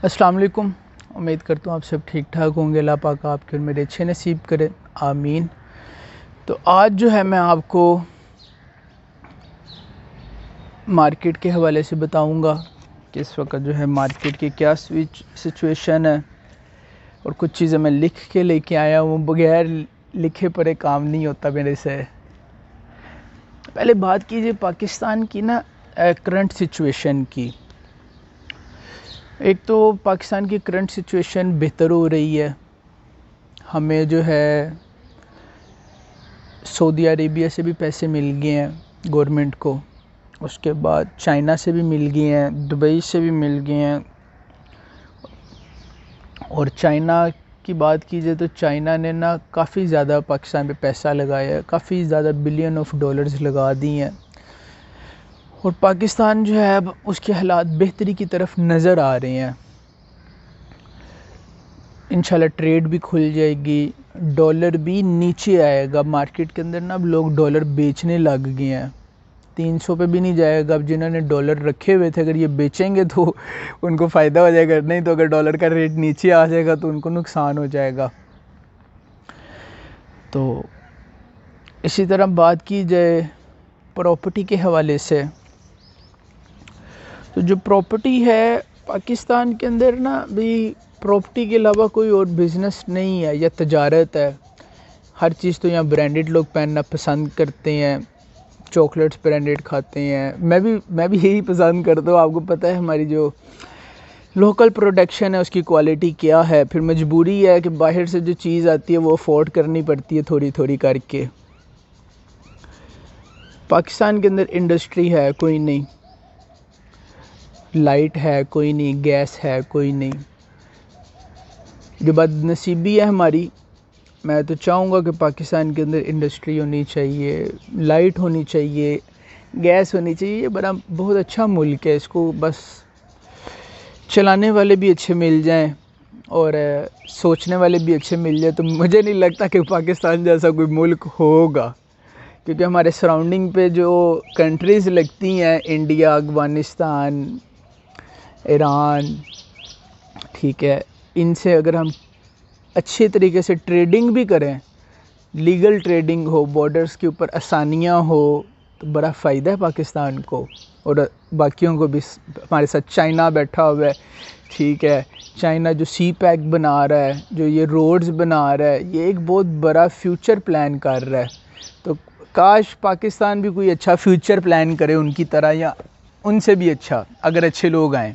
السلام علیکم۔ امید کرتا ہوں آپ سب ٹھیک ٹھاک ہوں گے۔ اللہ پاک آپ کے اور میرے اچھے نصیب کرے، آمین۔ تو آج جو ہے میں آپ کو مارکیٹ کے حوالے سے بتاؤں گا کہ اس وقت جو ہے مارکیٹ کی کیا سچویشن ہے، اور کچھ چیزیں میں لکھ کے لے کے آیا ہوں، بغیر لکھے پڑھے کام نہیں ہوتا میرے سے۔ پہلے بات کیجئے پاکستان کی کرنٹ سچویشن کی۔ ایک تو پاکستان کی کرنٹ سچویشن بہتر ہو رہی ہے، ہمیں جو ہے سعودی عربیہ سے بھی پیسے مل گئے ہیں گورنمنٹ کو، اس کے بعد چائنا سے بھی مل گئے ہیں، دبئی سے بھی مل گئے ہیں۔ اور چائنا کی بات کیجئے تو چائنا نے کافی زیادہ پاکستان پہ پیسہ لگایا ہے، کافی زیادہ بلین آف ڈالرز لگا دی ہیں، اور پاکستان جو ہے اب اس کے حالات بہتری کی طرف نظر آ رہے ہیں۔ انشاءاللہ ٹریڈ بھی کھل جائے گی، ڈالر بھی نیچے آئے گا مارکیٹ کے اندر اب لوگ ڈالر بیچنے لگ گئے ہیں، 300 پہ بھی نہیں جائے گا۔ اب جنہوں نے ڈالر رکھے ہوئے تھے اگر یہ بیچیں گے تو ان کو فائدہ ہو جائے گا، نہیں تو اگر ڈالر کا ریٹ نیچے آ جائے گا تو ان کو نقصان ہو جائے گا۔ تو اسی طرح بات کی جائے پراپرٹی کے حوالے سے، تو جو پراپرٹی ہے پاکستان کے اندر بھی پراپرٹی کے علاوہ کوئی اور بزنس نہیں ہے یا تجارت ہے۔ ہر چیز تو یہاں برانڈڈ لوگ پہننا پسند کرتے ہیں، چاکلیٹس برانڈڈ کھاتے ہیں، میں بھی یہی پسند کرتا ہوں۔ آپ کو پتہ ہے ہماری جو لوکل پروڈکشن ہے اس کی کوالٹی کیا ہے، پھر مجبوری ہے کہ باہر سے جو چیز آتی ہے وہ افورڈ کرنی پڑتی ہے تھوڑی تھوڑی کر کے۔ پاکستان کے اندر انڈسٹری ہے کوئی نہیں، لائٹ ہے کوئی نہیں، گیس ہے کوئی نہیں۔ جو بد نصیبی ہے ہماری، میں تو چاہوں گا کہ پاکستان کے اندر انڈسٹری ہونی چاہیے، لائٹ ہونی چاہیے، گیس ہونی چاہیے۔ یہ بہت اچھا ملک ہے، اس کو بس چلانے والے بھی اچھے مل جائیں اور سوچنے والے بھی اچھے مل جائیں تو مجھے نہیں لگتا کہ پاکستان جیسا کوئی ملک ہوگا، کیونکہ ہمارے سراؤنڈنگ پہ جو کنٹریز لگتی ہیں، انڈیا، افغانستان، ایران، ٹھیک ہے، ان سے اگر ہم اچھے طریقے سے ٹریڈنگ بھی کریں، لیگل ٹریڈنگ ہو، بارڈرز کے اوپر آسانیاں ہو، تو بڑا فائدہ ہے پاکستان کو اور باقیوں کو بھی۔ ہمارے ساتھ چائنا بیٹھا ہوا ہے، ٹھیک ہے، چائنا جو سی پیک بنا رہا ہے، جو یہ روڈز بنا رہا ہے، یہ ایک بہت بڑا فیوچر پلان کر رہا ہے۔ تو کاش پاکستان بھی کوئی اچھا فیوچر پلان کرے ان کی طرح، یا ان سے بھی اچھا، اگر اچھے لوگ آئیں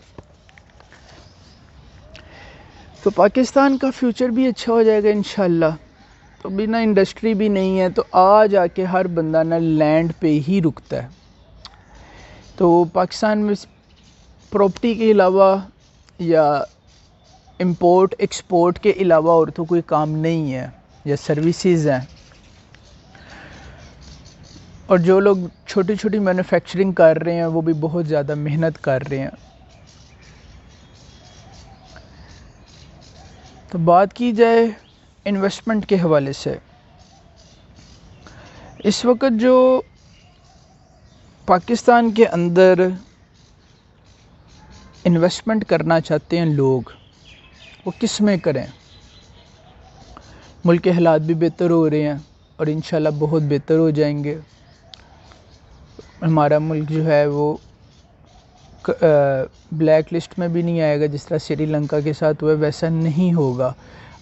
تو پاکستان کا فیوچر بھی اچھا ہو جائے گا انشاءاللہ۔ تو بنا انڈسٹری بھی نہیں ہے تو آ کے ہر بندہ لینڈ پہ ہی رکتا ہے۔ تو پاکستان میں پراپرٹی کے علاوہ یا امپورٹ ایکسپورٹ کے علاوہ اور تو کوئی کام نہیں ہے یا سروسز ہیں، اور جو لوگ چھوٹی چھوٹی مینوفیکچرنگ کر رہے ہیں وہ بھی بہت زیادہ محنت کر رہے ہیں۔ تو بات کی جائے انویسٹمنٹ کے حوالے سے، اس وقت جو پاکستان کے اندر انویسٹمنٹ کرنا چاہتے ہیں لوگ، وہ کس میں کریں؟ ملک کے حالات بھی بہتر ہو رہے ہیں اور انشاءاللہ بہت بہتر ہو جائیں گے۔ ہمارا ملک جو ہے وہ بلیک لسٹ میں بھی نہیں آئے گا، جس طرح سری لنکا کے ساتھ ہوا ویسا نہیں ہوگا۔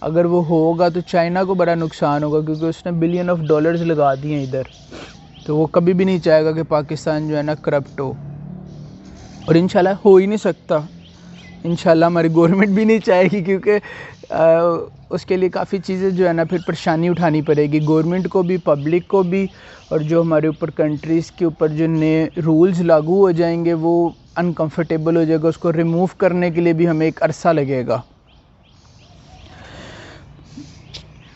اگر وہ ہوگا تو چائنا کو بڑا نقصان ہوگا، کیونکہ اس نے بلین آف ڈالرز لگا دیے ہیں ادھر، تو وہ کبھی بھی نہیں چاہے گا کہ پاکستان جو ہے کرپٹ ہو، اور انشاءاللہ ہو ہی نہیں سکتا۔ انشاءاللہ ہماری گورنمنٹ بھی نہیں چاہے گی، کیونکہ اس کے لیے کافی چیزیں جو ہے پھر پریشانی اٹھانی پڑے گی گورنمنٹ کو بھی، پبلک کو بھی، اور جو ہمارے اوپر کنٹریز کے اوپر جو نئے رولز لاگو ہو جائیں گے وہ انکمفرٹیبل ہو جائے گا، اس کو ریموو کرنے کے لیے بھی ہمیں ایک عرصہ لگے گا۔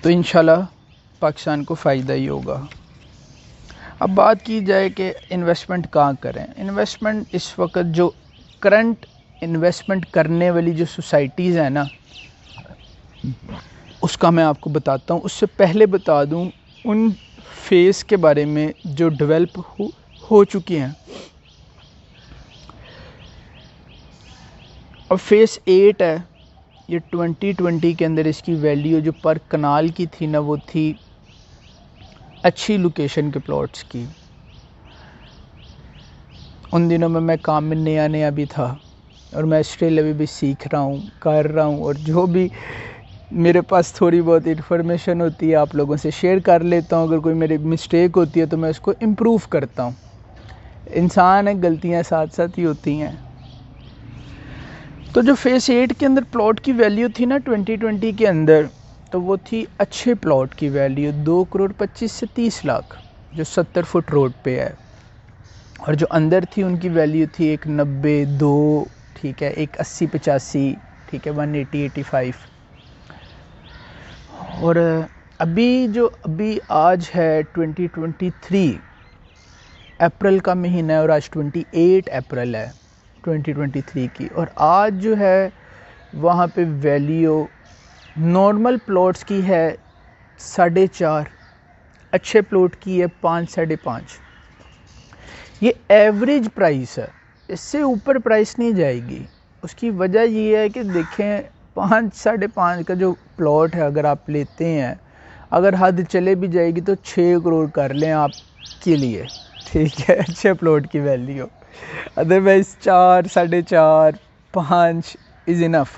تو انشاءاللہ پاکستان کو فائدہ ہی ہوگا۔ اب بات کی جائے کہ انویسٹمنٹ کہاں کریں۔ انویسٹمنٹ اس وقت جو کرنٹ انویسٹمنٹ کرنے والی جو سوسائٹیز ہیں اس کا میں آپ کو بتاتا ہوں۔ اس سے پہلے بتا دوں ان فیس کے بارے میں جو ڈیولپ ہو چکی ہیں۔ اب فیس 8 ہے، یہ 2020 کے اندر اس کی ویلیو جو پر کنال کی تھی نا وہ تھی اچھی لوکیشن کے پلاٹس کی. ان دنوں میں کام میں نیا بھی تھا اور میں اسٹل ابھی بھی سیکھ رہا ہوں، کر رہا ہوں، اور جو بھی میرے پاس تھوڑی بہت انفارمیشن ہوتی ہے آپ لوگوں سے شیئر کر لیتا ہوں. اگر کوئی میری مسٹیک ہوتی ہے تو میں اس کو امپروو کرتا ہوں. انسان ہے، غلطیاں ساتھ ساتھ ہی ہوتی ہیں. تو جو فیس 8 کے اندر پلاٹ کی ویلیو تھی نا 2020 کے اندر، تو وہ تھی اچھے پلاٹ کی ویلیو 2,25 سے 30 لاکھ جو 70 فٹ روڈ پہ ہے. اور جو اندر تھی ان کی ویلیو تھی ایک 90، 2، ٹھیک ہے، ایک 80-85، ٹھیک ہے، 180-85. اور ابھی آج ہے 2023 اپریل کا مہینہ ہے، اور آج 28 اپریل ہے 2023 کی. اور آج جو ہے وہاں پہ ویلیو نارمل پلاٹس کی ہے 4.5، اچھے پلاٹ کی ہے 5، 5.5. یہ ایوریج پرائس ہے، اس سے اوپر پرائس نہیں جائے گی. اس کی وجہ یہ ہے کہ دیکھیں 5، 5.5 کا جو پلاٹ ہے اگر آپ لیتے ہیں، اگر حد چلے بھی جائے گی تو 6 کروڑ کر لیں آپ کے لیے، ٹھیک ہے، اچھے پلاٹ کی ویلیو. ادروائز 4، 4.5، 5 از انف،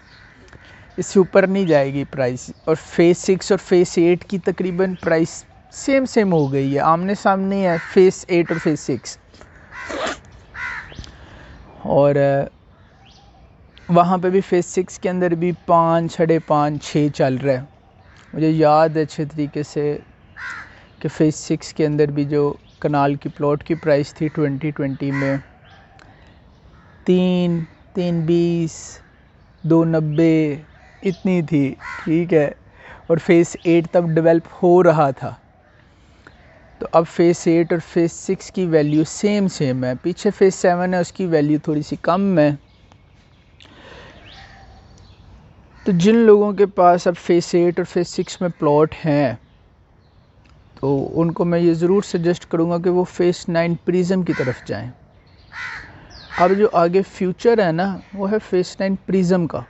اس سے اوپر نہیں جائے گی پرائس. اور فیس 6 اور فیس 8 کی تقریباً پرائس سیم ہو گئی ہے، آمنے سامنے ہے فیس 8 اور فیس 6. اور وہاں پہ بھی فیس 6 کے اندر بھی 5، 5.5، 6 چل رہا ہے. مجھے یاد ہے اچھے طریقے سے کہ فیس 6 کے اندر بھی جو کنال کی پلاٹ کی پرائس تھی 2020 میں 3.20، 2.90 اتنی تھی، ٹھیک ہے. اور فیس 8 تب ڈیولپ ہو رہا تھا. تو اب فیس 8 اور فیس 6 کی ویلیو سیم ہے. پیچھے فیس 7 ہے، اس کی ویلیو تھوڑی سی کم ہے. تو جن لوگوں کے پاس اب فیس 8 اور فیس 6 میں پلاٹ ہیں تو ان کو میں یہ ضرور سجیسٹ کروں گا کہ وہ فیس 9 پریزم کی طرف جائیں. اب جو آگے فیوچر ہے نا وہ ہے فیس 9 پریزم کا.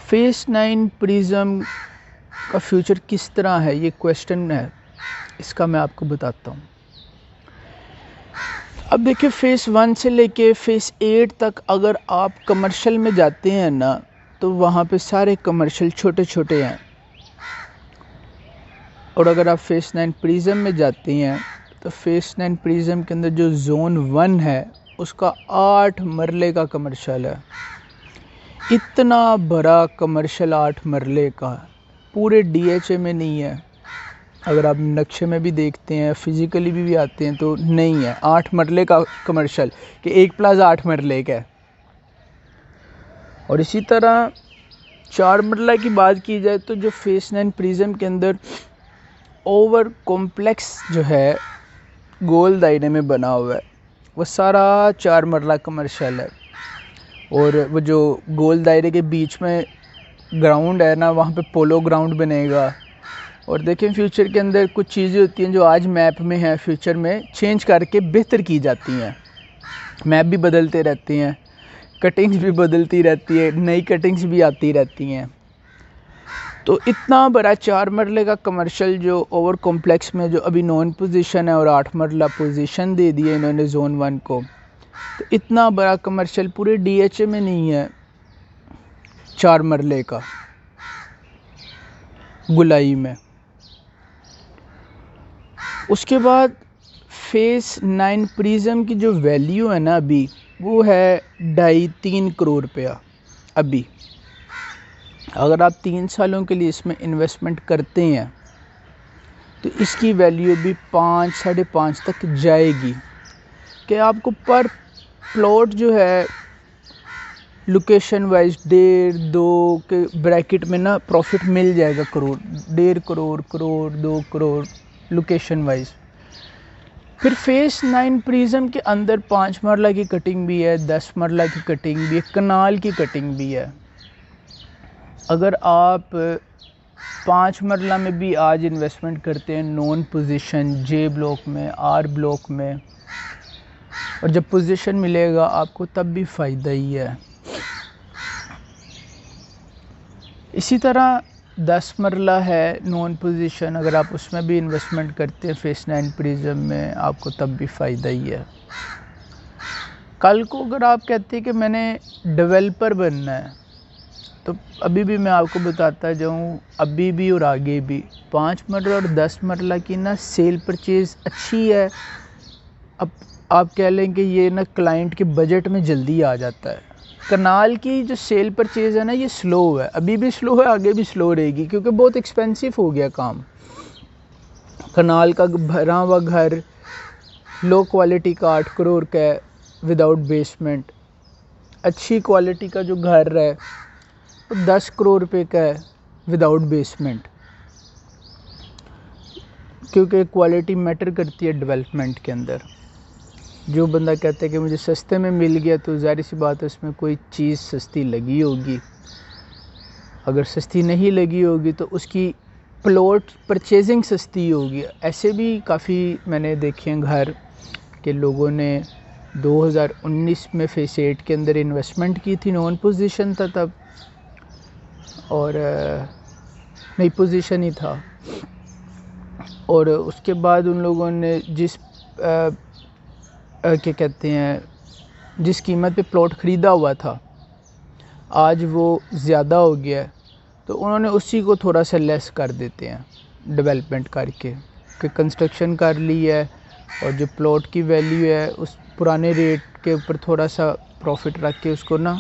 فیس 9 پریزم کا فیوچر کس طرح ہے، یہ کویسچن ہے، اس کا میں آپ کو بتاتا ہوں. اب دیکھیں فیس 1 سے لے کے فیس 8 تک اگر آپ کمرشل میں جاتے ہیں نا تو وہاں پہ سارے کمرشل چھوٹے ہیں. اور اگر آپ فیس 9 پریزم میں جاتے ہیں تو فیس 9 پریزم کے اندر جو زون 1 ہے اس کا 8 مرلے کا کمرشل ہے. اتنا بڑا کمرشل 8 مرلے کا پورے ڈی ایچ اے میں نہیں ہے. اگر آپ نقشے میں بھی دیکھتے ہیں، فزیکلی بھی آتے ہیں تو نہیں ہے. 8 مرلے کا کمرشل کہ 1+8 مرلے کا ہے. اور اسی طرح 4 مرلہ کی بات کی جائے تو جو فیس 9 پریزم کے اندر اوور کمپلیکس جو ہے گول دائرے میں بنا ہوا ہے وہ سارا 4 مرلہ کمرشل ہے. اور وہ جو گول دائرے کے بیچ میں گراؤنڈ ہے نا وہاں پہ پولو گراؤنڈ بنے گا. اور دیکھیں فیوچر کے اندر کچھ چیزیں ہوتی ہیں جو آج میپ میں ہیں فیوچر میں چینج کر کے بہتر کی جاتی ہیں. میپ بھی بدلتے رہتے ہیں، کٹنگز بھی بدلتی رہتی ہے، نئی کٹنگز بھی آتی رہتی ہیں. تو اتنا بڑا 4 مرلے کا کمرشل جو اوور کمپلیکس میں جو ابھی 9 پوزیشن ہے اور 8 مرلہ پوزیشن دے دی ہے انہوں نے زون 1 کو، تو اتنا بڑا کمرشل پورے ڈی ایچ اے میں نہیں ہے 4 مرلے کا گلائی میں. اس کے بعد فیس 9 پریزم کی جو ویلیو ہے نا ابھی وہ ہے 2.5-3 کروڑ روپیہ. ابھی اگر آپ 3 سالوں کے لیے اس میں انویسٹمنٹ کرتے ہیں تو اس کی ویلیو بھی 5، 5.5 تک جائے گی. کہ آپ کو پر پلاٹ جو ہے لوکیشن وائز 1.5-2 کے بریکٹ میں نا پروفٹ مل جائے گا، 1.5 کروڑ 2 کروڑ لوکیشن وائز. پھر فیس 9 پریزم کے اندر 5 مرلہ کی کٹنگ بھی ہے، 10 مرلہ کی کٹنگ بھی ہے، کنال کی کٹنگ بھی ہے. اگر آپ 5 مرلہ میں بھی آج انویسٹمنٹ کرتے ہیں نون پوزیشن جے بلاک میں، آر بلاک میں، اور جب پوزیشن ملے گا آپ کو تب بھی فائدہ ہی ہے. اسی طرح 10 مرلہ ہے نون پوزیشن، اگر آپ اس میں بھی انویسٹمنٹ کرتے ہیں فیس 9 پریزم میں آپ کو تب بھی فائدہ ہی ہے. کل کو اگر آپ کہتے ہیں کہ میں نے ڈیولپر بننا ہے تو ابھی بھی میں آپ کو بتاتا جاؤں، ابھی بھی اور آگے بھی 5 مرلہ اور 10 مرلہ کی نا سیل پرچیز اچھی ہے. اب آپ کہہ لیں کہ یہ نا کلائنٹ کے بجٹ میں جلدی آ جاتا ہے. کنال کی جو سیل پرچیز ہے نا یہ سلو ہے، ابھی بھی سلو ہے، آگے بھی سلو رہے گی کیونکہ بہت ایکسپینسو ہو گیا کام. کنال کا بھرا ہوا گھر لو کوالٹی کا 8 کروڑ کا ہے وداؤٹ بیسمنٹ. اچھی کوالٹی کا جو گھر ہے وہ 10 کروڑ روپے کا ہے وداؤٹ بیسمنٹ، کیونکہ کوالٹی میٹر کرتی ہے ڈیولپمنٹ کے اندر. جو بندہ کہتا ہے کہ مجھے سستے میں مل گیا تو ظاہر سی بات ہے اس میں کوئی چیز سستی لگی ہوگی. اگر سستی نہیں لگی ہوگی تو اس کی پلاٹ پرچیزنگ سستی ہوگی. ایسے بھی کافی میں نے دیکھے ہیں گھر کہ لوگوں نے 2019 میں فیس 8 کے اندر انویسٹمنٹ کی تھی، نون پوزیشن تھا تب اور نئی پوزیشن ہی تھا، اور اس کے بعد ان لوگوں نے کیا کہتے ہیں جس قیمت پہ پلاٹ خریدا ہوا تھا آج وہ زیادہ ہو گیا ہے تو انہوں نے اسی کو تھوڑا سا لیس کر دیتے ہیں ڈیولپمنٹ کر کے کہ کنسٹرکشن کر لی ہے اور جو پلاٹ کی ویلیو ہے اس پرانے ریٹ کے اوپر تھوڑا سا پروفٹ رکھ کے اس کو نا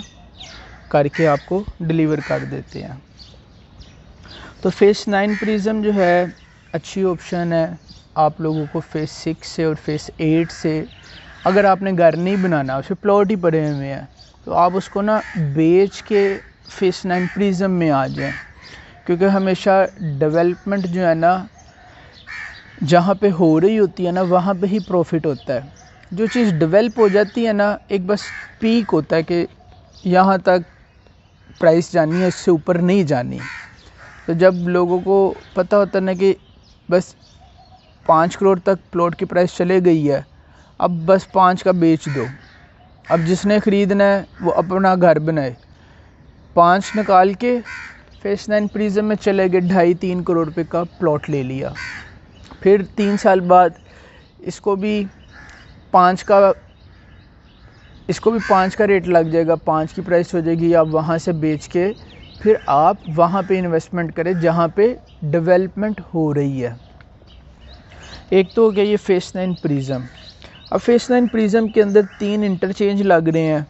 کر کے آپ کو ڈیلیور کر دیتے ہیں. تو فیس 9 پریزم جو ہے اچھی آپشن ہے آپ لوگوں کو. فیس 6 سے اور فیس 8 سے اگر آپ نے گھر نہیں بنانا، اس پہ پلاٹ ہی پڑے ہوئے ہیں تو آپ اس کو نا بیچ کے فیس 9 پریزم میں آ جائیں، کیونکہ ہمیشہ ڈیولپمنٹ جو ہے نا جہاں پہ ہو رہی ہوتی ہے نا وہاں پہ ہی پروفٹ ہوتا ہے. جو چیز ڈیولپ ہو جاتی ہے نا ایک بس پیک ہوتا ہے کہ یہاں تک پرائس جانی ہے، اس سے اوپر نہیں جانی. تو جب لوگوں کو پتہ ہوتا ہے نا کہ بس 5 کروڑ تک پلاٹ کی پرائس چلے گئی ہے، اب بس 5 کا بیچ دو. اب جس نے خریدنا ہے وہ اپنا گھر بنائے. 5 نکال کے فیس 9 پریزم میں چلے گئے، 2.5-3 کروڑ روپے کا پلاٹ لے لیا. پھر 3 سال بعد اس کو بھی 5 کا ریٹ لگ جائے گا، 5 کی پرائس ہو جائے گی. آپ وہاں سے بیچ کے پھر آپ وہاں پہ انویسٹمنٹ کریں جہاں پہ ڈیولپمنٹ ہو رہی ہے. ایک تو ہو گیا یہ فیس 9 پریزم. اب فیس 9 پریزم کے اندر 3 انٹرچینج لگ رہے ہیں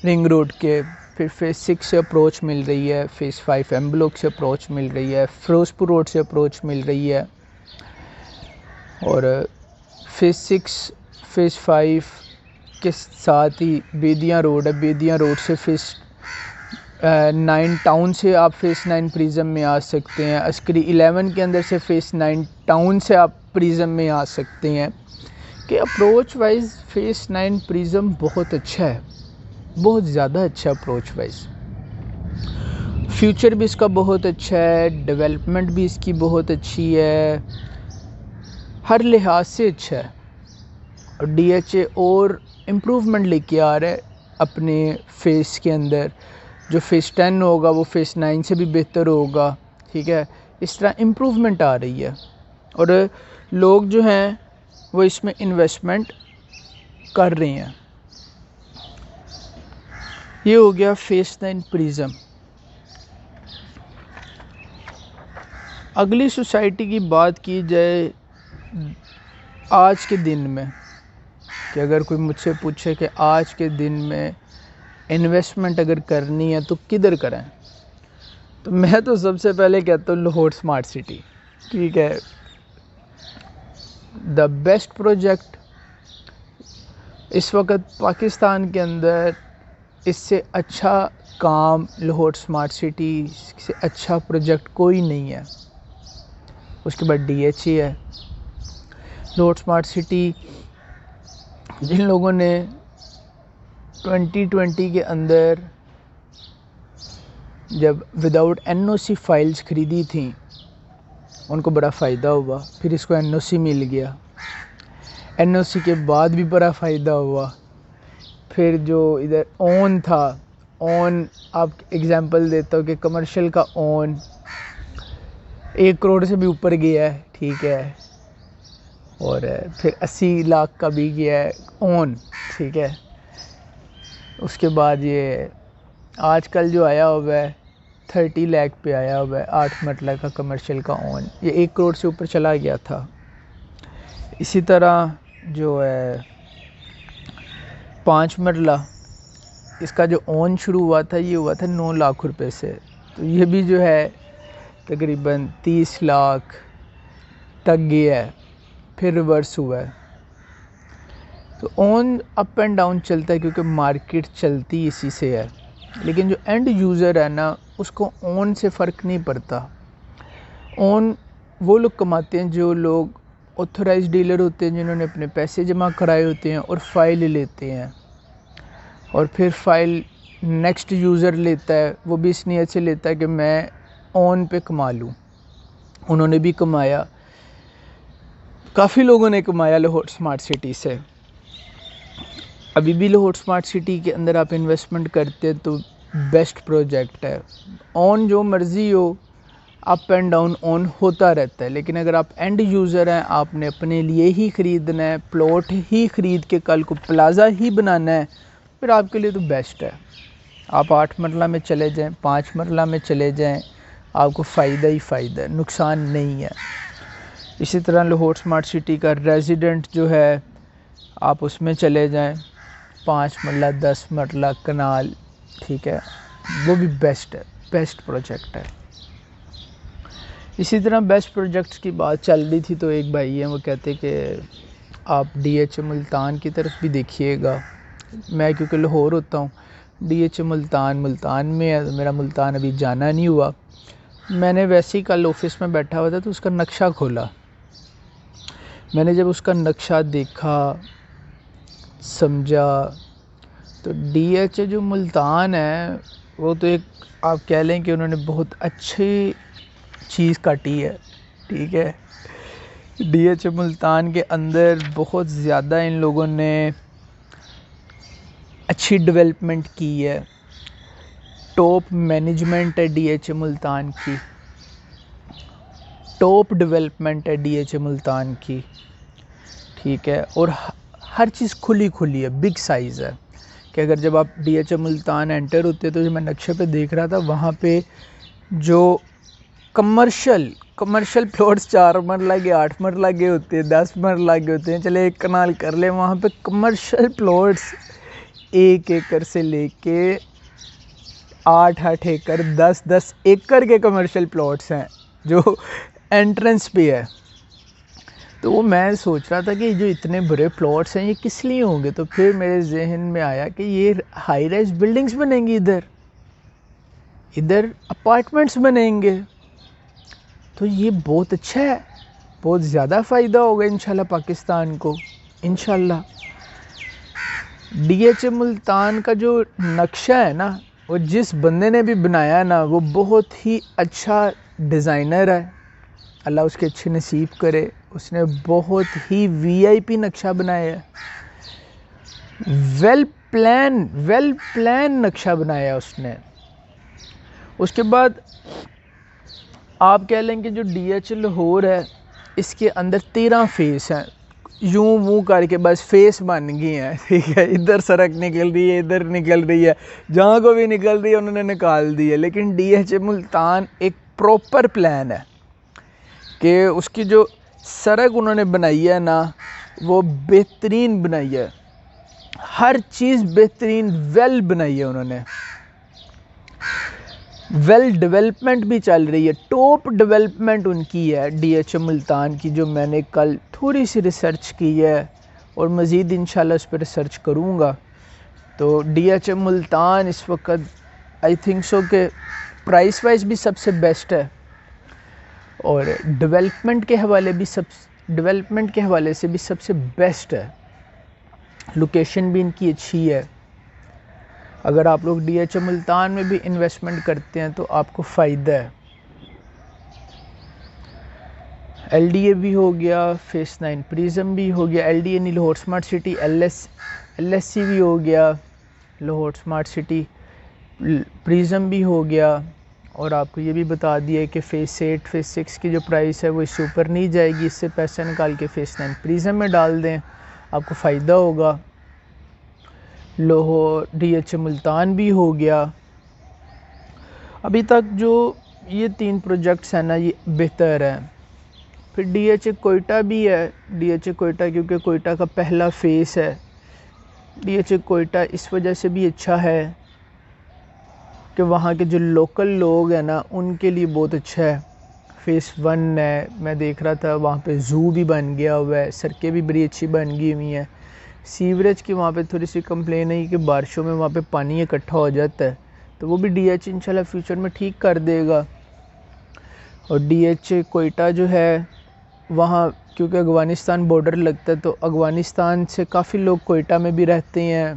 رنگ روڈ کے. پھر فیس 6 سے اپروچ مل رہی ہے، فیس 5 ایم بلاک سے اپروچ مل رہی ہے، فیروز پور روڈ سے اپروچ مل رہی ہے، اور فیس 6 فیس 5 کے ساتھ ہی بیدیاں روڈ ہے. بیدیاں روڈ سے فیس 9 ٹاؤن سے آپ فیس 9 پریزم میں آ سکتے ہیں. عسکری 11 کے اندر سے فیس 9 ٹاؤن سے آپ پریزم میں آ سکتے ہیں. کہ اپروچ وائز فیس 9 پریزم بہت اچھا ہے، بہت زیادہ اچھا اپروچ وائز. فیوچر بھی اس کا بہت اچھا ہے، ڈیولپمنٹ بھی اس کی بہت اچھی ہے، ہر لحاظ سے اچھا ہے. اور ڈی ایچ اے اور امپروومنٹ لے کے آ رہا ہے اپنے فیس کے اندر. جو فیس 10 ہوگا وہ فیس 9 سے بھی بہتر ہوگا. ٹھیک ہے، اس طرح امپروومنٹ آ رہی ہے اور لوگ جو ہیں وہ اس میں انویسٹمنٹ کر رہے ہیں. یہ ہو گیا فیس 9 پریزم. اگلی سوسائٹی کی بات کی جائے آج کے دن میں، کہ اگر کوئی مجھ سے پوچھے کہ آج کے دن میں انویسٹمنٹ اگر کرنی ہے تو کدھر کریں، تو میں تو سب سے پہلے کہتا ہوں لاہور سمارٹ سٹی. ٹھیک ہے، دا بیسٹ پروجیکٹ اس وقت پاکستان کے اندر. اس سے اچھا کام لاہور سمارٹ سٹی سے اچھا پروجیکٹ کوئی نہیں ہے. اس کے بعد ڈی ایچ اے ہے. لاہور سمارٹ سٹی جن لوگوں نے 2020 کے اندر جب without N O C files خریدی تھیں ان کو بڑا فائدہ ہوا. پھر اس کو این او سی مل گیا. NOC کے بعد بھی بڑا فائدہ ہوا. پھر جو ادھر اون تھا، اون آپ ایگزامپل دیتا ہوں کہ کمرشل کا اون 1 کروڑ سے بھی اوپر گیا ہے، ٹھیک ہے، اور پھر 80 لاکھ کا بھی گیا ہے اون، ٹھیک ہے. اس کے بعد یہ آج کل جو آیا ہوا ہے 30 لاکھ پہ آیا ہوا ہے 8 مرلہ کا کمرشل کا اون، یہ 1 کروڑ سے اوپر چلا گیا تھا. اسی طرح جو ہے 5 مرلہ اس کا جو اون شروع ہوا تھا یہ ہوا تھا 9 لاکھ روپے سے، تو یہ بھی جو ہے تقریباً 30 لاکھ تک گیا ہے، پھر ریورس ہوا ہے. تو اون اپ اینڈ ڈاؤن چلتا ہے کیونکہ مارکیٹ چلتی اسی سے ہے، لیکن جو اینڈ یوزر ہے نا اس کو اون سے فرق نہیں پڑتا. اون وہ لوگ کماتے ہیں جو لوگ آتھورائز ڈیلر ہوتے ہیں، جنہوں نے اپنے پیسے جمع کرائے ہوتے ہیں اور فائل لیتے ہیں، اور پھر فائل نیکسٹ یوزر لیتا ہے، وہ بھی اس نیت سے لیتا ہے کہ میں اون پہ کما لوں. انہوں نے بھی کمایا، کافی لوگوں نے کمایا لاہور اسمارٹ سٹی سے. ابھی بھی لاہور اسمارٹ سٹی کے اندر آپ انویسٹمنٹ کرتے تو بیسٹ پروجیکٹ ہے. اون جو مرضی ہو، اپ اینڈ ڈاؤن اون ہوتا رہتا ہے، لیکن اگر آپ اینڈ یوزر ہیں، آپ نے اپنے لیے ہی خریدنا ہے، پلاٹ ہی خرید کے کل کو پلازا ہی بنانا ہے، پھر آپ کے لیے تو بیسٹ ہے. آپ 8 مرلہ میں چلے جائیں، 5 مرلہ میں چلے جائیں، آپ کو فائدہ ہی فائدہ ہے، نقصان نہیں ہے. اسی طرح لاہور اسمارٹ سٹی کا ریزیڈنٹ جو ہے آپ اس میں چلے جائیں، 5 مرلہ 10 مرلہ کنال، ٹھیک ہے، وہ بھی بیسٹ ہے، بیسٹ پروجیکٹ ہے. اسی طرح بیسٹ پروجیکٹس کی بات چل رہی تھی تو ایک بھائی ہیں وہ کہتے کہ آپ DH ملتان کی طرف بھی دیکھیے گا. میں کیونکہ لاہور ہوتا ہوں، DH ملتان میں ہے، میرا ملتان ابھی جانا نہیں ہوا. میں نے ویسے ہی کل آفس میں بیٹھا ہوا تھا تو اس کا نقشہ کھولا. میں نے جب اس کا نقشہ دیکھا سمجھا تو DH جو ملتان ہے وہ تو ایک آپ کہہ لیں کہ انہوں نے بہت اچھی چیز کاٹی ہے، ٹھیک ہے. DH ملتان کے اندر بہت زیادہ ان لوگوں نے اچھی ڈیولپمنٹ کی ہے. ٹاپ مینجمنٹ ہے DH ملتان کی، ٹاپ ڈیولپمنٹ ہے DH ملتان کی، ٹھیک ہے. اور ہر چیز کھلی کھلی ہے، بگ سائز ہے کہ اگر جب آپ DH ملتان انٹر ہوتے تو جو میں نقشے پہ دیکھ رہا تھا وہاں پہ جو کمرشل پلاٹس 4 مرلہ کے 8 مرلہ کے ہوتے ہیں، 10 مرلہ کے ہوتے ہیں، چلے 1 کنال کر لیں، وہاں پہ کمرشل پلاٹس 1 ایکڑ سے لے کے 8 ایکڑ 10 ایکڑ کے کمرشل پلاٹس ہیں جو انٹرنس پہ ہے. تو وہ میں سوچ رہا تھا کہ جو اتنے بڑے پلاٹس ہیں یہ کس لیے ہوں گے. تو پھر میرے ذہن میں آیا کہ یہ ہائی رائز بلڈنگز بنیں گی، ادھر اپارٹمنٹس بنیں گے، تو یہ بہت اچھا ہے، بہت زیادہ فائدہ ہوگا انشاءاللہ پاکستان کو انشاءاللہ. DH ملتان کا جو نقشہ ہے نا، وہ جس بندے نے بھی بنایا نا وہ بہت ہی اچھا ڈیزائنر ہے، اللہ اس کے اچھے نصیب کرے. اس نے بہت ہی VIP نقشہ بنایا ہے، ویل پلان نقشہ بنایا اس نے. اس کے بعد آپ کہہ لیں کہ جو DH لاہور ہے اس کے اندر 13 فیس ہیں، یوں منہ کر کے بس فیس بن گئی ہیں، ٹھیک ہے. ادھر سڑک نکل رہی ہے، ادھر نکل رہی ہے، جہاں کو بھی نکل رہی ہے انہوں نے نکال دی ہے. لیکن DH ملتان ایک پراپر پلان ہے کہ اس کی جو سڑک انہوں نے بنائی ہے نا وہ بہترین بنائی ہے، ہر چیز بہترین ویل بنائی ہے انہوں نے. ویل ڈیولپمنٹ بھی چل رہی ہے، ٹاپ ڈیولپمنٹ ان کی ہے DH ملتان کی، جو میں نے کل تھوڑی سی ریسرچ کی ہے اور مزید انشاءاللہ اس پہ ریسرچ کروں گا. تو DH ملتان اس وقت آئی تھنک سو کہ پرائس وائز بھی سب سے بیسٹ ہے اور ڈیولپمنٹ کے حوالے سے بھی سب سے بیسٹ ہے. لوکیشن بھی ان کی اچھی ہے. اگر آپ لوگ DH ملتان میں بھی انویسٹمنٹ کرتے ہیں تو آپ کو فائدہ ہے. LDA بھی ہو گیا، فیس 9 پریزم بھی ہو گیا، LDA نہیں لاہور سمارٹ سٹی، LSC بھی ہو گیا، لاہور سمارٹ سٹی پریزم بھی ہو گیا. اور آپ کو یہ بھی بتا دیا ہے کہ فیس 8 فیس 6 کی جو پرائس ہے وہ اس سے اوپر نہیں جائے گی، اس سے پیسے نکال کے فیس 9 پریزم میں ڈال دیں، آپ کو فائدہ ہوگا. لاہور DHA ملتان بھی ہو گیا. ابھی تک جو یہ 3 پروجیکٹس ہیں نا یہ بہتر ہیں. پھر DHA کوئٹہ بھی ہے، DHA کوئٹہ کیونکہ کوئٹہ کا پہلا فیس ہے. DHA کوئٹہ اس وجہ سے بھی اچھا ہے کہ وہاں کے جو لوکل لوگ ہیں نا ان کے لیے بہت اچھا ہے. فیس 1 ہے، میں دیکھ رہا تھا وہاں پہ زو بھی بن گیا ہوا ہے، سڑکیں بھی بڑی اچھی بن گئی ہوئی ہیں. سیوریج کی وہاں پہ تھوڑی سی کمپلین ہے کہ بارشوں میں وہاں پہ پانی اکٹھا ہو جاتا ہے، تو وہ بھی DHA انشاءاللہ فیوچر میں ٹھیک کر دے گا. اور DHA کوئٹہ جو ہے وہاں کیونکہ افغانستان بارڈر لگتا ہے تو افغانستان سے کافی لوگ کوئٹہ میں بھی رہتے ہیں،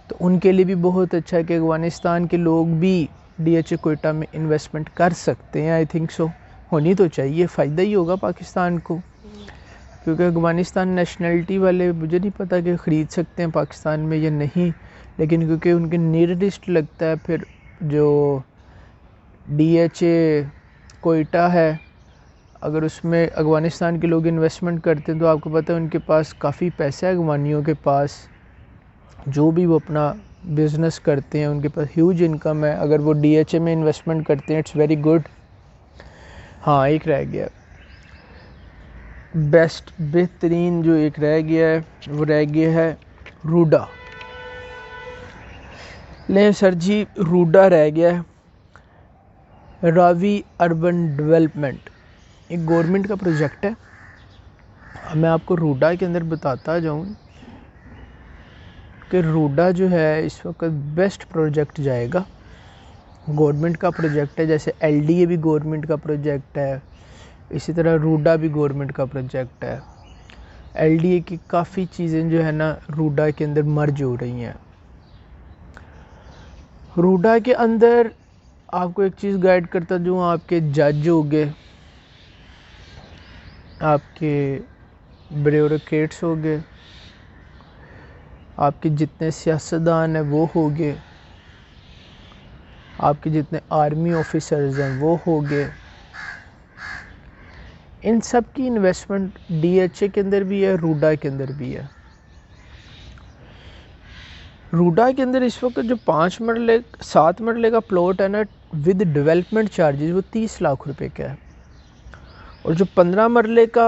تو ان کے لیے بھی بہت اچھا ہے کہ افغانستان کے لوگ بھی DHA کوئٹہ میں انویسٹمنٹ کر سکتے ہیں. آئی تھنک سو ہونی تو چاہیے، فائدہ ہی ہوگا پاکستان کو، کیونکہ افغانستان نیشنلٹی والے مجھے نہیں پتہ کہ خرید سکتے ہیں پاکستان میں یا نہیں، لیکن کیونکہ ان کے نیئرسٹ لگتا ہے. پھر جو DHA کوئٹہ ہے اگر اس میں افغانستان کے لوگ انویسٹمنٹ کرتے ہیں تو آپ کو پتہ ہے ان کے پاس کافی پیسہ ہے، افغانیوں کے پاس جو بھی وہ اپنا بزنس کرتے ہیں ان کے پاس ہیوج انکم ہے. اگر وہ DHA میں انویسٹمنٹ کرتے ہیں اٹس ویری گڈ. ہاں ایک رہ گیا بہترین جو ایک رہ گیا ہے وہ رہ گیا ہے روڈا. لیں سر جی روڈا رہ گیا ہے، راوی اربن ڈیولپمنٹ، ایک گورنمنٹ کا پروجیکٹ ہے. میں آپ کو روڈا کے اندر بتاتا جاؤں کہ روڈا جو ہے اس وقت بیسٹ پروجیکٹ جائے گا، گورنمنٹ کا پروجیکٹ ہے. جیسے LDA بھی گورنمنٹ کا پروجیکٹ ہے، اسی طرح روڈا بھی گورنمنٹ کا پروجیکٹ ہے. LDA کی کافی چیزیں جو ہے نا روڈا کے اندر مرج ہو رہی ہیں. روڈا کے اندر آپ کو ایک چیز گائیڈ کرتا جو آپ کے جج ہو گئے، آپ کے بیوروکریٹس ہو گئے، آپ کے جتنے سیاستدان ہیں وہ ہو گئے، آپ کے جتنے آرمی آفیسرز ہیں وہ ہو گئے، ان سب کی انویسٹمنٹ DHA کے اندر بھی ہے، روڈا کے اندر بھی ہے. روڈا کے اندر اس وقت جو 7 مرلے کا پلاٹ ہے نا ود ڈیولپمنٹ چارجز وہ 30 لاکھ روپے کا ہے، اور جو 15 مرلے کا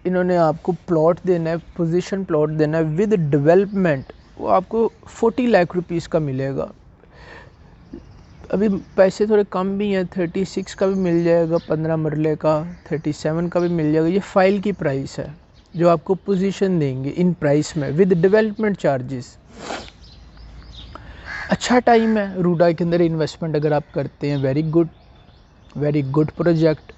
انہوں نے آپ کو پلاٹ دینا ہے، پوزیشن پلاٹ دینا ہے ود ڈیولپمنٹ، وہ آپ کو 40 لاکھ روپیز کا ملے گا. ابھی پیسے تھوڑے کم بھی ہیں، 36 کا بھی مل جائے گا، 15 مرلے کا 37 کا بھی مل جائے گا. یہ فائل کی پرائس ہے جو آپ کو پوزیشن دیں گے ان پرائس میں ود ڈیولپمنٹ چارجز. اچھا ٹائم ہے روڈا کے اندر انویسٹمنٹ اگر آپ کرتے ہیں، ویری گڈ پروجیکٹ.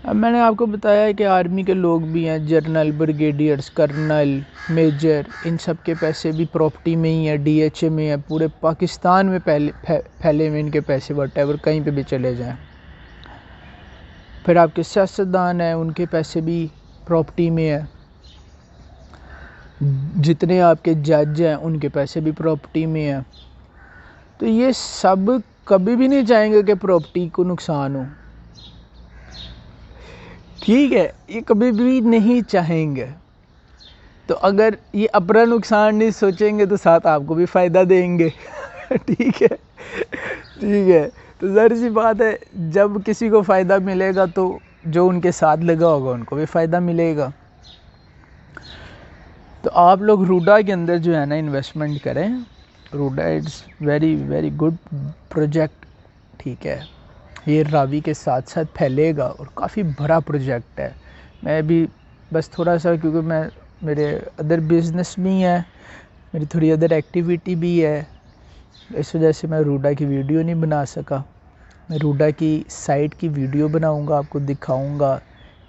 اب میں نے آپ کو بتایا ہے کہ آرمی کے لوگ بھی ہیں، جرنل، بریگیڈیئرز، کرنل، میجر، ان سب کے پیسے بھی پراپرٹی میں ہی ہیں، DHA میں ہیں، پورے پاکستان میں پھیلے ہوئے ان کے پیسے واٹ ایور کہیں پہ بھی چلے جائیں. پھر آپ کے سیاستدان ہیں ان کے پیسے بھی پراپرٹی میں ہیں، جتنے آپ کے جج ہیں ان کے پیسے بھی پراپرٹی میں ہیں. تو یہ سب کبھی بھی نہیں چاہیں گے کہ پراپرٹی کو نقصان ہو، ٹھیک ہے، یہ کبھی بھی نہیں چاہیں گے. تو اگر یہ اپنا نقصان نہیں سوچیں گے تو ساتھ آپ کو بھی فائدہ دیں گے. ٹھیک ہے، تو ظاہر سی بات ہے جب کسی کو فائدہ ملے گا تو جو ان کے ساتھ لگا ہوگا ان کو بھی فائدہ ملے گا. تو آپ لوگ روڈا کے اندر جو ہے نا انویسٹمنٹ کریں. روڈا اٹس ویری گڈ پروجیکٹ. ٹھیک ہے، یہ راوی کے ساتھ ساتھ پھیلے گا اور کافی بڑا پروجیکٹ ہے. میں بھی بس تھوڑا سا کیونکہ میرے ادر بزنس بھی ہیں، میری تھوڑی ادر ایکٹیویٹی بھی ہے، اس وجہ سے میں روڈا کی ویڈیو نہیں بنا سکا. میں روڈا کی سائٹ کی ویڈیو بناؤں گا، آپ کو دکھاؤں گا.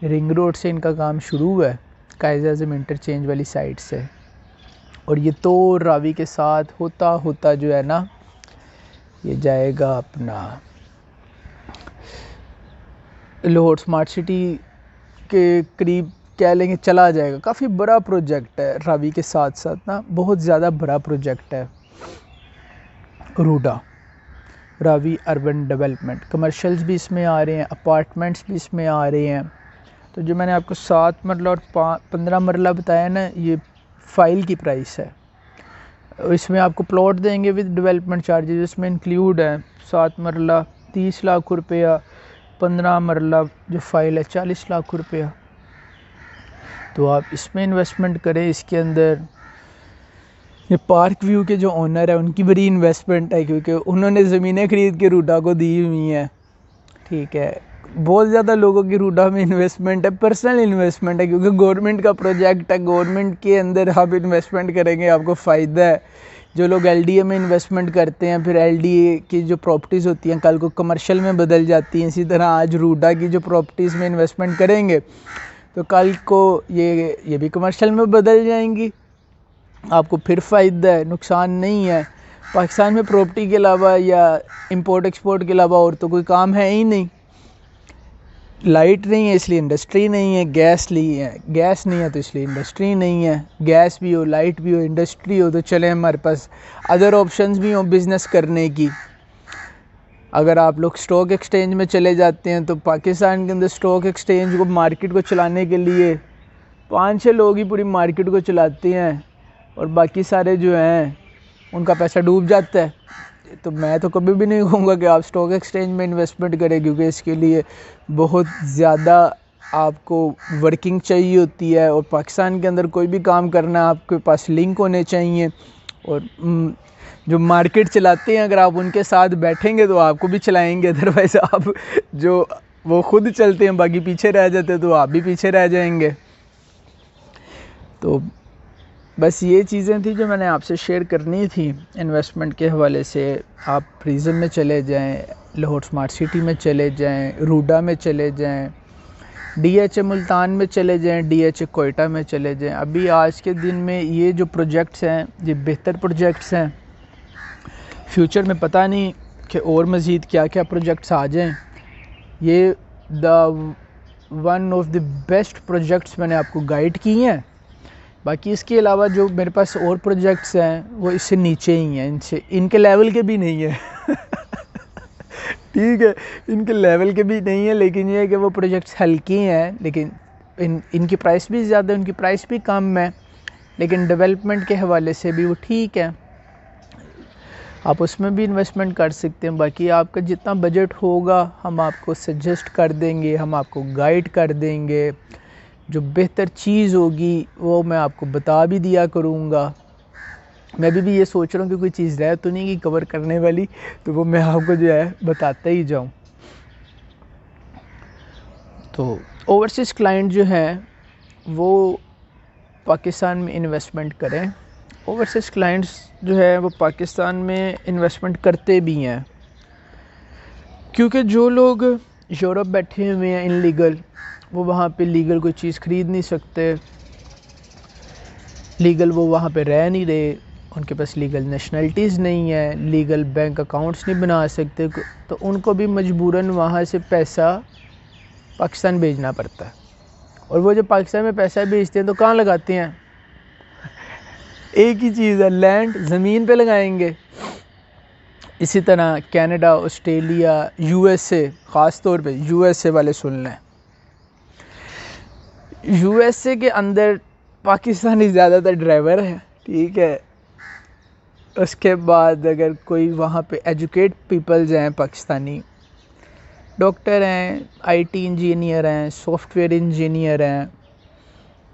رنگ روڈ سے ان کا کام شروع ہوا ہے، قائد اعظم انٹرچینج والی سائٹ سے، اور یہ تو راوی کے ساتھ ہوتا جو ہے نا یہ جائے گا اپنا لاہور اسمارٹ سٹی کے قریب کہہ لیں گے چلا جائے گا. کافی بڑا پروجیکٹ ہے راوی کے ساتھ ساتھ نا، بہت زیادہ بڑا پروجیکٹ ہے روڈا راوی اربن ڈیولپمنٹ. کمرشلز بھی اس میں آ رہے ہیں، اپارٹمنٹس بھی اس میں آ رہے ہیں. تو جو میں نے آپ کو 7 مرلہ اور 15 مرلہ بتایا نا، یہ فائل کی پرائس ہے. اس میں آپ کو پلاٹ دیں گے ود ڈیولپمنٹ چارجز، اس میں انکلیوڈ ہے. 7 مرلہ 30 لاکھ روپیہ، 15 مرلہ جو فائل ہے 40 لاکھ روپیہ. تو آپ اس میں انویسٹمنٹ کریں. اس کے اندر یہ پارک ویو کے جو اونر ہے ان کی بڑی انویسٹمنٹ ہے، کیونکہ انہوں نے زمینیں خرید کے روڈا کو دی ہوئی ہیں. ٹھیک ہے، بہت زیادہ لوگوں کی روڈا میں انویسٹمنٹ ہے، پرسنل انویسٹمنٹ ہے، کیونکہ گورنمنٹ کا پروجیکٹ ہے. گورنمنٹ کے اندر آپ انویسٹمنٹ کریں گے آپ کو فائدہ ہے. جو لوگ ایل ڈی اے میں انویسٹمنٹ کرتے ہیں، پھر ایل ڈی اے کی جو پراپرٹیز ہوتی ہیں کل کو کمرشل میں بدل جاتی ہیں. اسی طرح آج روڈا کی جو پراپرٹیز میں انویسٹمنٹ کریں گے تو کل کو یہ بھی کمرشل میں بدل جائیں گی. آپ کو پھر فائدہ ہے، نقصان نہیں ہے. پاکستان میں پراپرٹی کے علاوہ یا امپورٹ ایکسپورٹ کے علاوہ اور تو کوئی کام ہے ہی نہیں. لائٹ نہیں ہے اس لیے انڈسٹری نہیں ہے، گیس نہیں ہے تو اس لیے انڈسٹری نہیں ہے. گیس بھی ہو، لائٹ بھی ہو، انڈسٹری ہو تو چلے ہمارے پاس ادر آپشنز بھی ہوں بزنس کرنے کی. اگر آپ لوگ سٹاک ایکسچینج میں چلے جاتے ہیں تو پاکستان کے اندر سٹاک ایکسچینج کو مارکیٹ کو چلانے کے لیے 5-6 لوگ ہی پوری مارکیٹ کو چلاتے ہیں، اور باقی سارے جو ہیں ان کا پیسہ ڈوب جاتا ہے. تو میں تو کبھی بھی نہیں کہوں گا کہ آپ سٹاک ایکسچینج میں انویسٹمنٹ کریں، کیونکہ اس کے لیے بہت زیادہ آپ کو ورکنگ چاہیے ہوتی ہے. اور پاکستان کے اندر کوئی بھی کام کرنا ہے آپ کے پاس لنک ہونے چاہیے. اور جو مارکیٹ چلاتے ہیں اگر آپ ان کے ساتھ بیٹھیں گے تو آپ کو بھی چلائیں گے، ادروائز آپ جو وہ خود چلتے ہیں باقی پیچھے رہ جاتے ہیں تو آپ بھی پیچھے رہ جائیں گے. تو بس یہ چیزیں تھیں جو میں نے آپ سے شیئر کرنی تھی انویسٹمنٹ کے حوالے سے. آپ پریزم میں چلے جائیں، لاہور اسمارٹ سٹی میں چلے جائیں، روڈا میں چلے جائیں، ڈی ایچ اے ملتان میں چلے جائیں، ڈی ایچ اے کوئٹہ میں چلے جائیں. ابھی آج کے دن میں یہ جو پروجیکٹس ہیں یہ بہتر پروجیکٹس ہیں. فیوچر میں پتہ نہیں کہ اور مزید کیا کیا پروجیکٹس آ جائیں. یہ one of the best projects میں نے آپ کو گائیڈ کی ہیں. باقی اس کے علاوہ جو میرے پاس اور پروجیکٹس ہیں وہ اس سے نیچے ہی ہیں، ان کے لیول کے بھی نہیں ہیں. ٹھیک ہے، ان کے لیول کے بھی نہیں ہیں، لیکن یہ ہے کہ وہ پروجیکٹس ہلکی ہیں، لیکن ان کی پرائس بھی زیادہ ہے، ان کی پرائس بھی کم ہے، لیکن ڈیولپمنٹ کے حوالے سے بھی وہ ٹھیک ہے. آپ اس میں بھی انویسٹمنٹ کر سکتے ہیں. باقی آپ کا جتنا بجٹ ہوگا ہم آپ کو سجیسٹ کر دیں گے، ہم آپ کو گائیڈ کر دیں گے. جو بہتر چیز ہوگی وہ میں آپ کو بتا بھی دیا کروں گا. میں بھی یہ سوچ رہا ہوں کہ کوئی چیز رہ تو نہیں کی کور کرنے والی، تو وہ میں آپ کو جو ہے بتاتا ہی جاؤں. تو اوورسیز کلائنٹ جو ہیں وہ پاکستان میں انویسٹمنٹ کریں. اوورسیز کلائنٹس جو ہے وہ پاکستان میں انویسٹمنٹ کرتے بھی ہیں، کیونکہ جو لوگ یورپ بیٹھے ہوئے ہیں ان لیگل، وہ وہاں پہ لیگل کوئی چیز خرید نہیں سکتے. لیگل وہ وہاں پہ رہ نہیں رہے، ان کے پاس لیگل نیشنلٹیز نہیں ہے، لیگل بینک اکاؤنٹس نہیں بنا سکتے، تو ان کو بھی مجبوراً وہاں سے پیسہ پاکستان بھیجنا پڑتا ہے. اور وہ جو پاکستان میں پیسہ بھیجتے ہیں تو کہاں لگاتے ہیں؟ ایک ہی چیز ہے، لینڈ، زمین پہ لگائیں گے. اسی طرح Canada, Australia, U S A, خاص طور پہ یو ایس اے والے سن لیں. یو ایس اے کے اندر پاکستانی زیادہ تر ڈرائیور ہیں. ٹھیک ہے، اس کے بعد اگر کوئی وہاں پہ ایجوکیٹ پیپلز ہیں، پاکستانی ڈاکٹر ہیں، آئی ٹی انجینئر ہیں، سافٹ ویئر انجینئر ہیں،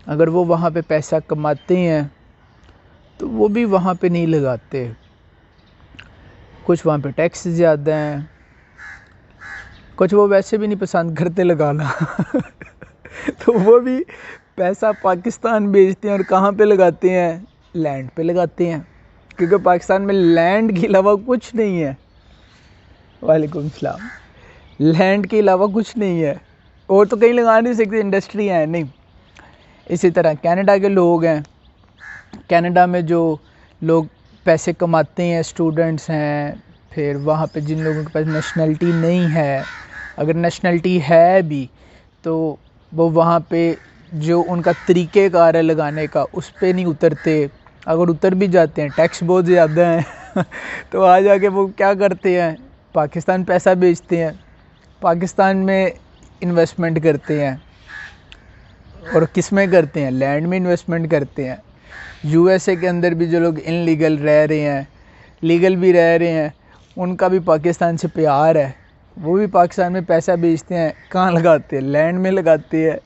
اگر وہ وہاں پہ پیسہ کماتے ہیں تو وہ بھی وہاں پہ نہیں لگاتے. کچھ وہاں پہ ٹیکس زیادہ ہیں، کچھ وہ ویسے بھی نہیں پسند کرتے لگانا. تو وہ بھی پیسہ پاکستان بھیجتے ہیں اور کہاں پہ لگاتے ہیں؟ لینڈ پہ لگاتے ہیں، کیونکہ پاکستان میں لینڈ کے علاوہ کچھ نہیں ہے. وعلیکم السلام. لینڈ کے علاوہ کچھ نہیں ہے، اور تو کہیں لگا نہیں سکتے، انڈسٹری ہیں نہیں. اسی طرح کینیڈا کے لوگ ہیں، کینیڈا میں جو لوگ پیسے کماتے ہیں، اسٹوڈنٹس ہیں، پھر وہاں پہ جن لوگوں کے پاس نیشنلٹی نہیں ہے اگر نیشنلٹی ہے بھی تو وہ وہاں پہ جو ان کا طریقہ کار ہے لگانے کا اس پہ نہیں اترتے. اگر اتر بھی جاتے ہیں ٹیکس بہت زیادہ ہیں تو آ جا کے وہ کیا کرتے ہیں, پاکستان پیسہ بیچتے ہیں, پاکستان میں انویسٹمنٹ کرتے ہیں. اور کس میں کرتے ہیں؟ لینڈ میں انویسٹمنٹ کرتے ہیں. یو ایس اے کے اندر بھی جو لوگ ان لیگل رہ رہے ہیں, لیگل بھی رہ رہے ہیں, ان کا بھی پاکستان سے پیار ہے, وہ بھی پاکستان میں پیسہ بیچتے ہیں. کہاں لگاتے ہیں؟ لینڈ میں لگاتے ہیں.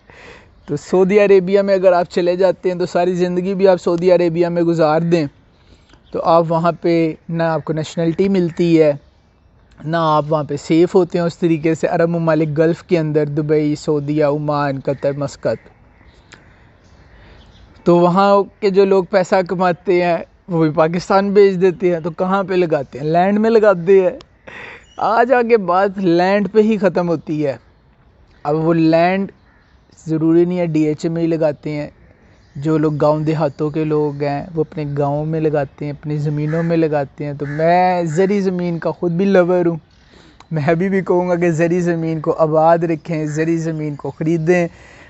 تو سعودی عربیہ میں اگر آپ چلے جاتے ہیں تو ساری زندگی بھی آپ سعودی عربیہ میں گزار دیں تو آپ وہاں پہ نہ آپ کو نیشنلٹی ملتی ہے, نہ آپ وہاں پہ سیف ہوتے ہیں اس طریقے سے. عرب ممالک گلف کے اندر دبئی, سعودیہ, عمان, قطر, مسقط, تو وہاں کے جو لوگ پیسہ کماتے ہیں وہ بھی پاکستان بھیج دیتے ہیں. تو کہاں پہ لگاتے ہیں؟ لینڈ میں لگاتے ہیں. آج آگے بات لینڈ پہ ہی ختم ہوتی ہے. اب وہ لینڈ ضروری نہیں ہے ڈی ایچ اے میں ہی لگاتے ہیں. جو لوگ گاؤں دیہاتوں کے لوگ ہیں وہ اپنے گاؤں میں لگاتے ہیں, اپنی زمینوں میں لگاتے ہیں. تو میں زرعی زمین کا خود بھی لور ہوں. میں ابھی بھی کہوں گا کہ زرعی زمین کو آباد رکھیں, زرعی زمین کو خریدیں,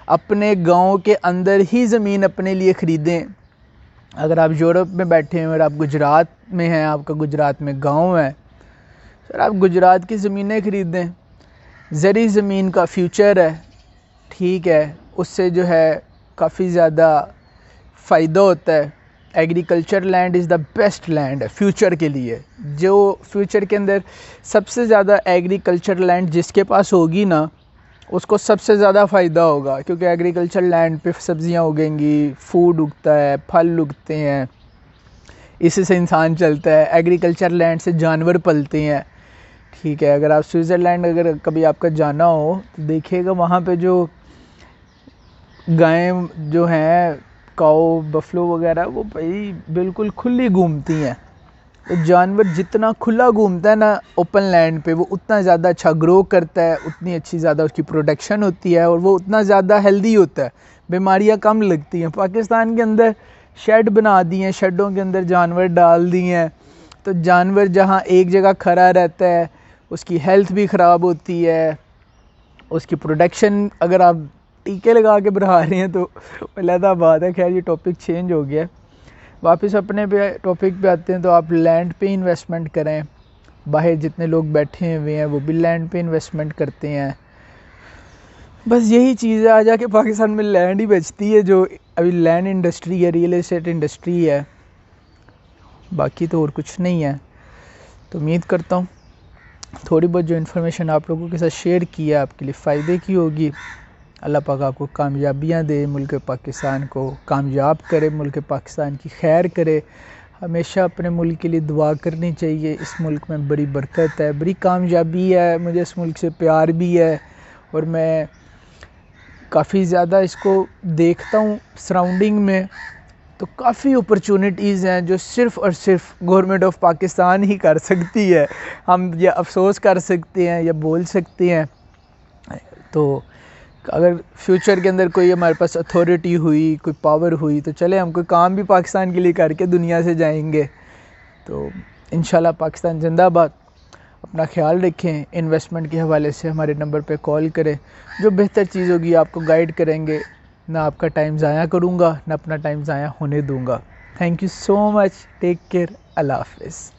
اپنے گاؤں کے اندر ہی زمین اپنے لیے خریدیں. اگر آپ یورپ میں بیٹھے ہیں اور آپ گجرات میں ہیں, آپ کا گجرات میں گاؤں ہے, سر آپ گجرات کی زمینیں خریدیں. زرعی زمین کا فیوچر ہے, ٹھیک ہے, اس سے جو ہے کافی زیادہ فائدہ ہوتا ہے. Agriculture land is the best land ہے فیوچر کے لیے. جو فیوچر کے اندر سب سے زیادہ ایگریکلچر لینڈ جس کے پاس ہوگی نا اس کو سب سے زیادہ فائدہ ہوگا, کیونکہ ایگریکلچر لینڈ پہ سبزیاں اگیں گی, فوڈ اگتا ہے, پھل اگتے ہیں, اسی سے انسان چلتا ہے. ایگریکلچر لینڈ سے جانور پلتے ہیں, ٹھیک ہے. اگر آپ سوئٹزرلینڈ اگر کبھی آپ کا جانا ہو تو دیکھیے گا وہاں پہ جو گائیں جو ہیں, کاؤ, بفلو وغیرہ, وہ بھائی بالکل کھلی گھومتی ہیں. تو جانور جتنا کھلا گھومتا ہے نا اوپن لینڈ پہ وہ اتنا زیادہ اچھا گرو کرتا ہے, اتنی اچھی زیادہ اس کی پروڈکشن ہوتی ہے, اور وہ اتنا زیادہ ہیلدی ہوتا ہے, بیماریاں کم لگتی ہیں. پاکستان کے اندر شیڈ بنا دی ہیں, شیڈوں کے اندر جانور ڈال دی ہیں, تو جانور جہاں ایک جگہ کھڑا رہتا ہے اس کی ہیلتھ بھی خراب ہوتی ہے, اس کی پروڈکشن اگر آپ ٹیکے لگا کے بڑھا رہے ہیں تو علیحدہ بات ہے. خیر یہ ٹاپک چینج ہو گیا ہے, واپس اپنے پہ ٹاپک پہ آتے ہیں. تو آپ لینڈ پہ انویسٹمنٹ کریں. باہر جتنے لوگ بیٹھے ہوئے ہیں وہ بھی لینڈ پہ انویسٹمنٹ کرتے ہیں. بس یہی چیز ہے, آ جا کے پاکستان میں لینڈ ہی بچتی ہے جو ابھی لینڈ انڈسٹری ہے, ریئل اسٹیٹ انڈسٹری ہے, باقی تو اور کچھ نہیں ہے. تو امید کرتا ہوں تھوڑی بہت جو انفارمیشن آپ لوگوں کے ساتھ شیئر کی ہے آپ کے لیے فائدے کی ہوگی. اللہ پاک آپ کو کامیابیاں دے, ملک پاکستان کو کامیاب کرے, ملک پاکستان کی خیر کرے. ہمیشہ اپنے ملک کے لیے دعا کرنی چاہیے. اس ملک میں بڑی برکت ہے, بڑی کامیابی ہے, مجھے اس ملک سے پیار بھی ہے, اور میں کافی زیادہ اس کو دیکھتا ہوں سراؤنڈنگ میں, تو کافی اپرچونٹیز ہیں جو صرف اور صرف گورنمنٹ آف پاکستان ہی کر سکتی ہے. ہم یا افسوس کر سکتے ہیں یا بول سکتے ہیں. تو اگر فیوچر کے اندر کوئی ہمارے پاس اتھارٹی ہوئی, کوئی پاور ہوئی, تو چلے ہم کوئی کام بھی پاکستان کے لیے کر کے دنیا سے جائیں گے. تو انشاءاللہ پاکستان زندہ باد. اپنا خیال رکھیں. انویسٹمنٹ کے حوالے سے ہمارے نمبر پہ کال کریں, جو بہتر چیز ہوگی آپ کو گائیڈ کریں گے. نہ آپ کا ٹائم ضائع کروں گا, نہ اپنا ٹائم ضائع ہونے دوں گا. Thank you so much. Take care. Allah حافظ.